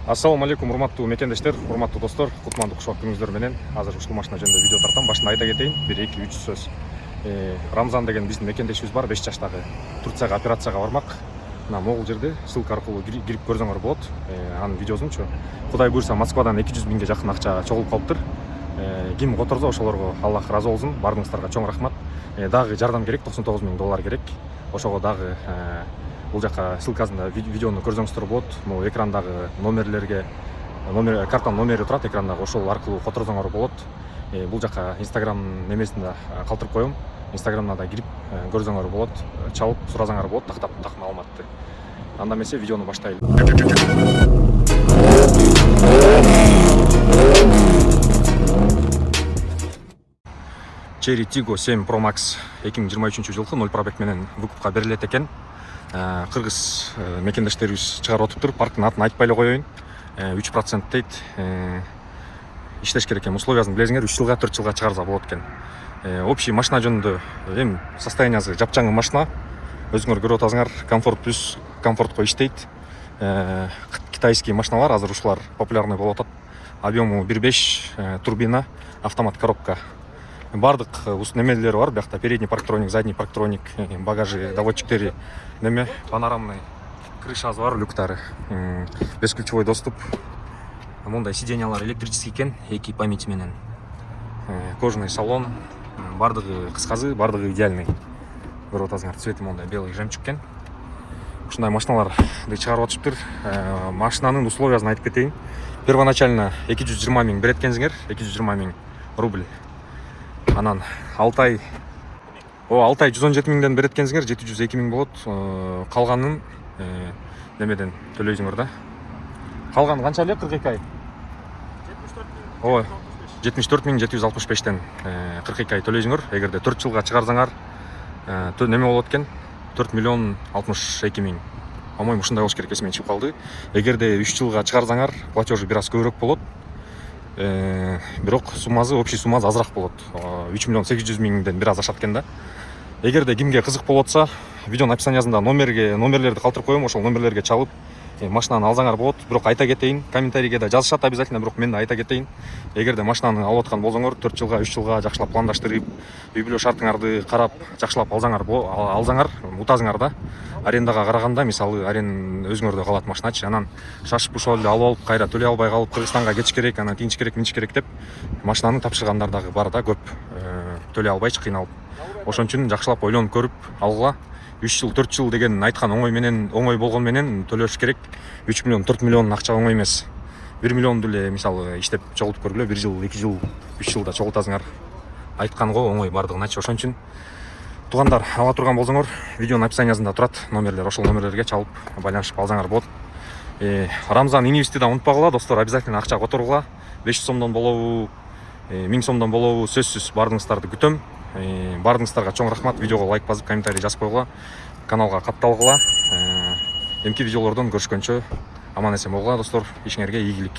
Ассаламу алейкум, урматтуу мекендештер, урматтуу достор, кутмандуу куш убактыңыздар менен азыр ушул машина жөнүндө видео тартам. Башында айта кетейин, 1-2-3 сөз. Рамзан деген биздин мекендешибиз бар, 5 жаштагы. Турцияга операцияга бармак. Мына могул жерде ссылка аркылуу кирип көрсөңөр болот. Анын видеосунчу. Кудай буйрса Москвадан 200 миңге жакын акча чогулуп калыптыр. Ким которсо ошолорго Аллах ыраазы болсун. Баарыңыздарга чоң рахмат. Дагы жардам керек, $99 000 керек. Ошого дагы бул жака ссылкасында видеону көрсөңүздөр болот. Могу экрандагы номерлерге картанын номери турат экрандагы, ошол аркылуу которсоңор болот. Бул жака Instagram немесинде калтырып коем. Instagramда да кирип көрсөңөр болот. Чалып суразаңар болот так маалыматты. Анда эмесе видеону баштайлы. Cherry Tiggo 7 Pro Max 2023-жылкы 0 пробег менен выкупка берилет экен. Кыргыз мекендештерибиз чыгарып отуптур. Парктын атын айтпай эле коеюн. 3% дейт. Иштеш керек экен. Условиясын билесиңер, 3 жылга, 4 жылга чыгарса болот экен. Общий машина жөнүндө эми состояниясы жапжаңы машина. Өзүңөр көрүп атасыңар, комфорт плюс комфортко иштейт. Китайский машиналар азыр ушулар популярный болуп атат. Объему 1.5, турбина, автомат коробка. Бардык немелери бар, биякта передний парктроник, задний парктроник, багажы, доводчиктери, неме, панорамный крышасы бар, люктары, бесключевой доступ. Мондай сиденьялар электрический экен, 2 памяти менен. Кожаный салон, бардыгы кыскасы, бардыгы идеальный. Көрүп атасыңар, цвети мондай белый жемчуг экен. Ушундай машиналарды чыгарып атышыптыр. Машинанын условиясын айтып кетейин. Первоначально 220 миң берет экенсиңер, 220 миң рубль. Анан 6 ай 117 миңден берет экенсиңер, 702 миң болот. Калганын немеден төлөйсүңөр да. Калганы канча эле? 42 ай. 74 миң 765тен 42 ай төлөйсүңөр. Эгерде 4 жылга чыгарсаңар, неме болот экен? 4 миллион 62 миң. По-моему, ушундай болуш керек, эсимен чыгып калды. Эгерде 3 жылга чыгарсаңар, платежы бир аз көбүрөөк болот. Бирок суммасы, общий суммасы азыраак болот. 3 миллион 800 миңден бир аз ашат экен да. Эгерде кимге кызык болуп атса, видеонун описаниясында номерлерди калтырып коем, ошол номерлерге чалып машинаны алсаңар болот. Бирок айта кетейин, комментарийге да жазышат обязательно, бирок мен да айта кетейин. Эгерде машинаны алып аткан болсоңор, 4 жылга, 3 жылга жакшылап пландаштырып, үй бүлө шартыңарды карап, жакшылап алсаңар, утасыңар да. Арендага караганда, мисалы, өзүңөрдө калат машиначы, анан шашып ушол эле алып кайра төлөй албай калып, Кыргызстанга кетиш керек, анан тигинч керек, минчи керек деп машинаны тапшыргандар дагы бар да, көп. Төлөй албайчы, кыйналып. Ошон үчүн жакшылап ойлонуп көрүп алгыла. 3 жыл, 4 жыл деген айткан оңой болгон менен төлөш керек. 3 миллион, 4 миллион акча оңой эмес. 1 миллион деле мисалы иштеп чогултуп көргүлө, 1 жыл, 2 жыл, 3 жылда чогултасыңар. Айтканго оңой бардыгыначы. Ошон үчүн туугандар ала турган болсоңор, видеонун описаниясында турат номерлер, ошол номерлерге чалып байланышып алсаңар болот. Рамзан инвести да унутпагыла, достор, обязательно акча которгула. 500 сомдон болобу, 1000 сомдон болобу, сөзсүз бардыгыңыздарды күтөм. Бардыгыңыздарга чоң рахмат. Видеого лайк басып, комментарий жазып койгула. Каналга катталгыла. Эмки видеолордон көрүшкөнчө аман эсен болгула, достор. Ишиңерге ийгилик.